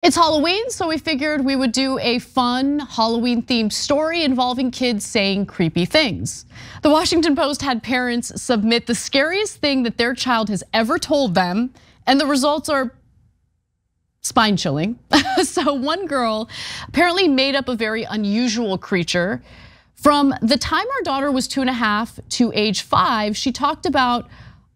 It's Halloween, so we figured we would do a fun Halloween-themed story involving kids saying creepy things. The Washington Post had parents submit the scariest thing that their child has ever told them, and the results are spine-chilling. So one girl apparently made up a very unusual creature. From the time our daughter was 2.5 to age 5, she talked about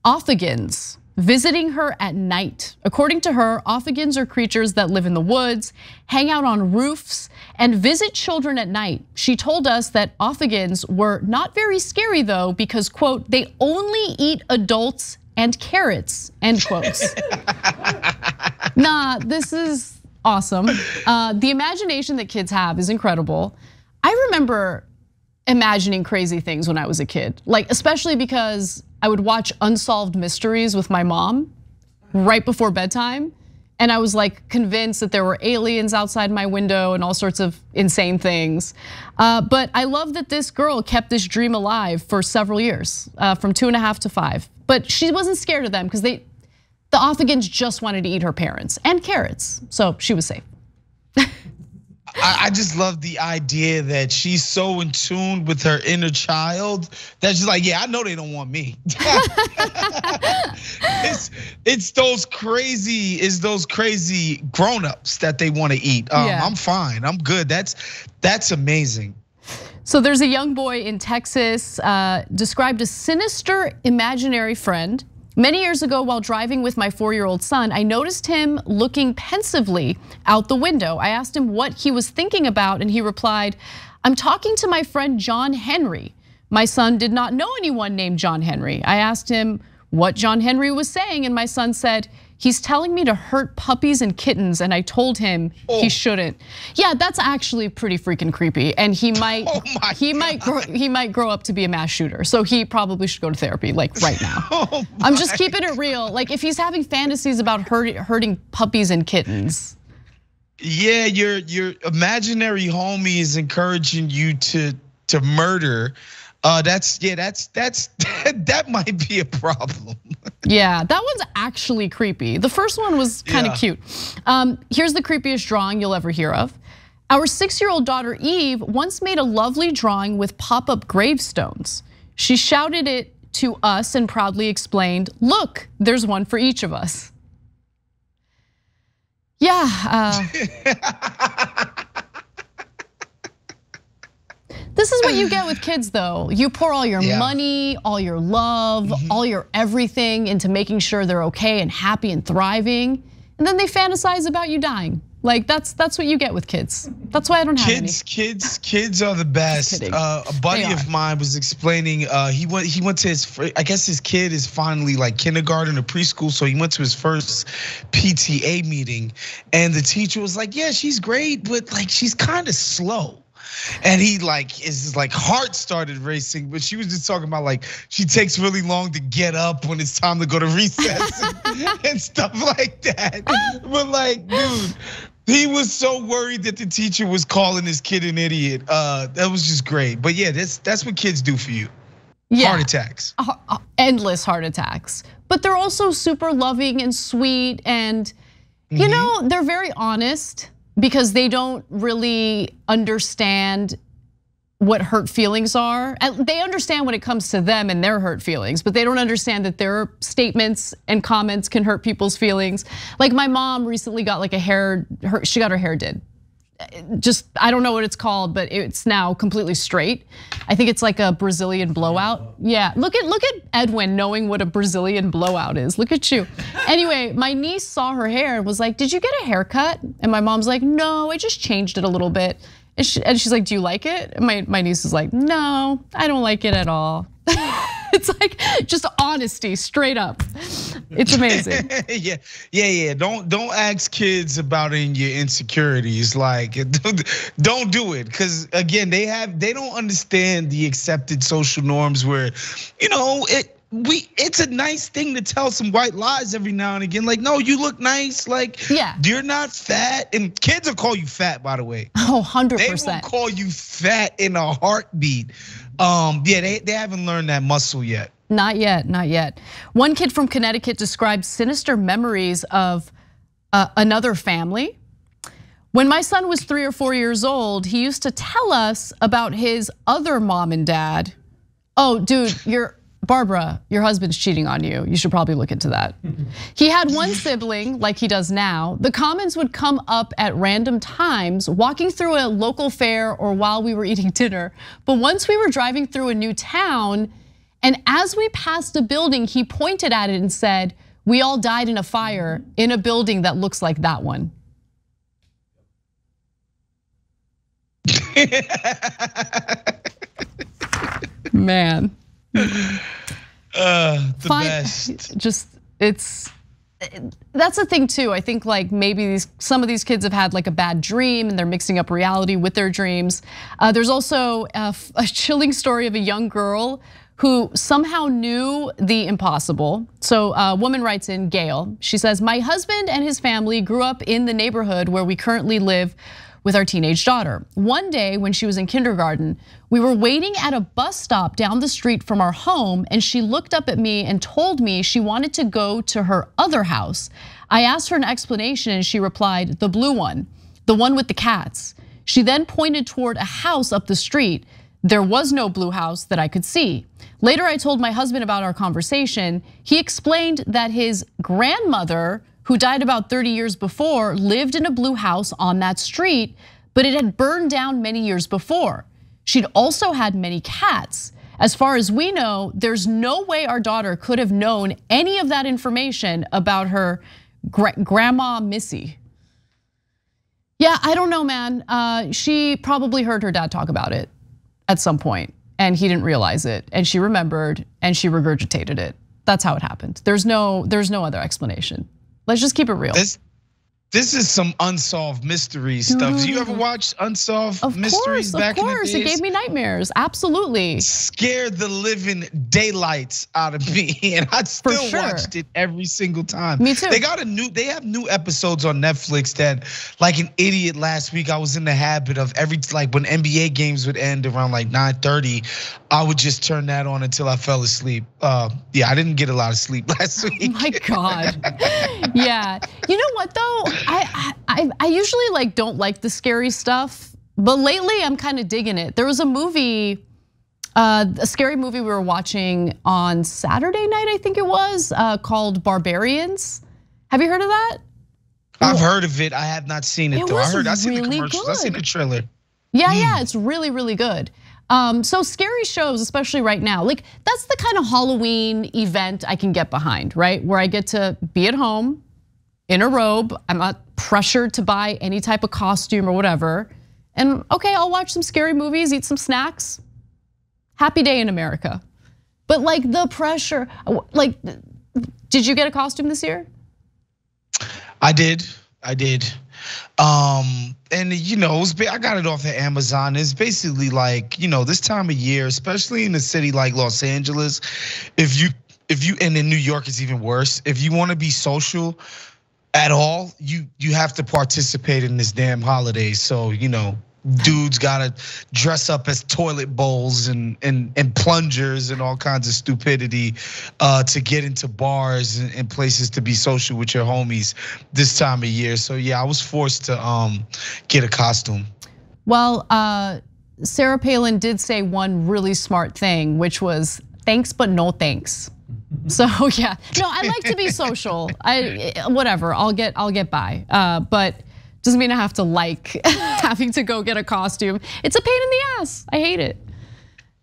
offigans visiting her at night. According to her, offigans are creatures that live in the woods, hang out on roofs, and visit children at night. She told us that offigans were not very scary though, because quote, they only eat adults and carrots, end quotes. Nah, this is awesome. The imagination that kids have is incredible. I remember imagining crazy things when I was a kid, like especially because I would watch Unsolved Mysteries with my mom right before bedtime. And I was like convinced that there were aliens outside my window and all sorts of insane things. But I love that this girl kept this dream alive for several years, from 2.5 to 5. But she wasn't scared of them because the offigans just wanted to eat her parents and carrots. So she was safe. I just love the idea that she's so in tune with her inner child that she's like, yeah, I know they don't want me. It's those crazy grown-ups that they want to eat. I'm fine, I'm good. That's amazing. So there's a young boy in Texas described a sinister imaginary friend. Many years ago, while driving with my 4-year-old son, I noticed him looking pensively out the window. I asked him what he was thinking about, and he replied, "I'm talking to my friend John Henry." My son did not know anyone named John Henry. I asked him what John Henry was saying, and my son said, "He's telling me to hurt puppies and kittens," and I told him he shouldn't. Yeah, that's actually pretty freaking creepy, and he might grow up to be a mass shooter. So he probably should go to therapy like right now. I'm just keeping it real. Like if he's having fantasies about hurting puppies and kittens. Yeah, your imaginary homie is encouraging you to murder. That might be a problem. Yeah, that one's actually creepy. The first one was kind of cute. Here's the creepiest drawing you'll ever hear of. Our 6-year-old daughter Eve once made a lovely drawing with pop-up gravestones. She shouted it to us and proudly explained, "Look, there's one for each of us." Yeah. This is what you get with kids though. You pour all your money, all your love, all your everything into making sure they're okay and happy and thriving. And then they fantasize about you dying. Like that's what you get with kids. That's why I don't have any. Kids are the best. A buddy of mine was explaining, he went to his, I guess his kid is finally like kindergarten or preschool. So he went to his first PTA meeting and the teacher was like, yeah, she's great, but like she's kind of slow. And he his heart started racing, but she was just talking about like she takes really long to get up when it's time to go to recess and stuff like that. But like, dude, he was so worried that the teacher was calling his kid an idiot. That was just great. But yeah, that's what kids do for you. Yeah. Heart attacks. Endless heart attacks. But they're also super loving and sweet, and you know, they're very honest. Because they don't really understand what hurt feelings are. They understand when it comes to them and their hurt feelings, but they don't understand that their statements and comments can hurt people's feelings. Like my mom recently got like she got her hair did. Just, I don't know what it's called, but it's now completely straight. I think it's like a Brazilian blowout. Yeah, look at Edwin knowing what a Brazilian blowout is. Look at you. Anyway, my niece saw her hair and was like, "Did you get a haircut?" And my mom's like, "No, I just changed it a little bit." And she's like, "Do you like it?" And my niece is like, "No, I don't like it at all." It's like just honesty, straight up. It's amazing. Yeah. Don't ask kids about your insecurities. Like, don't do it, because again, they don't understand the accepted social norms where, you know, it's a nice thing to tell some white lies every now and again. Like, no, you look nice. Like, you're not fat. And kids will call you fat, by the way. Oh, 100%. They will call you fat in a heartbeat. Yeah, they haven't learned that muscle yet. Not yet, not yet. One kid from Connecticut described sinister memories of another family. When my son was 3 or 4 years old, he used to tell us about his other mom and dad. Oh, dude, Barbara, your husband's cheating on you. You should probably look into that. He had one sibling like he does now. The comments would come up at random times, walking through a local fair or while we were eating dinner. But once we were driving through a new town, and as we passed a building, he pointed at it and said, "We all died in a fire in a building that looks like that one." Man. The best. Just that's the thing too. I think like maybe some of these kids have had like a bad dream and they're mixing up reality with their dreams. There's also a chilling story of a young girl who somehow knew the impossible. So a woman writes in, Gail, she says, "My husband and his family grew up in the neighborhood where we currently live with our teenage daughter. One day when she was in kindergarten, we were waiting at a bus stop down the street from our home, and she looked up at me and told me she wanted to go to her other house. I asked her an explanation and she replied, the blue one, the one with the cats. She then pointed toward a house up the street. There was no blue house that I could see. Later, I told my husband about our conversation. He explained that his grandmother, who died about 30 years before, lived in a blue house on that street, but it had burned down many years before. She'd also had many cats. As far as we know, there's no way our daughter could have known any of that information about her grandma Missy." Yeah, I don't know, man. She probably heard her dad talk about it at some point, and he didn't realize it, and she remembered, and she regurgitated it. That's how it happened. There's no other explanation. Let's just keep it real. This is some unsolved mystery stuff. Do you ever watch unsolved mysteries back in the days? Of course, it gave me nightmares. Absolutely. Scared the living daylights out of me, and I still watched it every single time. Me too. They have new episodes on Netflix that, like an idiot last week, I was in the habit of like when NBA games would end around like 9:30, I would just turn that on until I fell asleep. Yeah, I didn't get a lot of sleep last week. My God. Yeah, you know what though? I usually like don't like the scary stuff, but lately I'm kind of digging it. There was a movie, a scary movie we were watching on Saturday night, I think it was, called Barbarians. Have you heard of that? I've heard of it. I have not seen it though. I've seen the commercials. I've seen the trailer. Yeah, it's really, really good. So scary shows, especially right now, like that's the kind of Halloween event I can get behind, right? Where I get to be at home in a robe. I'm not pressured to buy any type of costume or whatever. And okay, I'll watch some scary movies, eat some snacks. Happy day in America. But like the pressure, like, did you get a costume this year? I did. And I got it off of Amazon. It's basically like, this time of year, especially in a city like Los Angeles, if you and in New York it's even worse. If you want to be social at all, you have to participate in this damn holiday. So, dudes gotta dress up as toilet bowls and plungers and all kinds of stupidity to get into bars and places to be social with your homies this time of year. So yeah, I was forced to get a costume. Well, Sarah Palin did say one really smart thing, which was thanks but no thanks. So yeah, no, I like to be social. Whatever, I'll get by, but doesn't mean I have to like having to go get a costume. It's a pain in the ass. I hate it.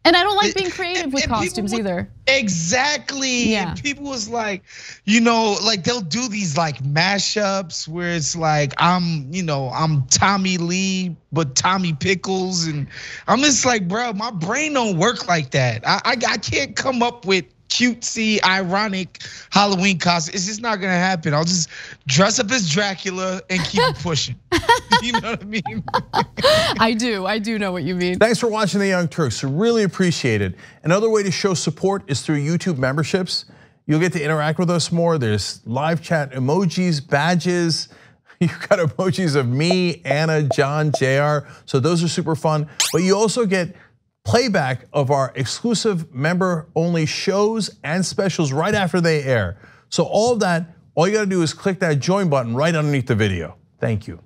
And I don't like being creative with costumes either. Exactly. Yeah. And people was like, like they'll do these like mashups where it's like I'm Tommy Lee but Tommy Pickles, and I'm just like, bro, my brain don't work like that. I can't come up with cutesy, ironic Halloween costume. It's just not gonna happen. I'll just dress up as Dracula and keep it pushing. You know what I mean? I do know what you mean. Thanks for watching the Young Turks. Really appreciate it. Another way to show support is through YouTube memberships. You'll get to interact with us more. There's live chat emojis, badges. You've got emojis of me, Anna, John, JR. So those are super fun. But you also get playback of our exclusive member-only shows and specials right after they air. So all of that, all you gotta do is click that join button right underneath the video. Thank you.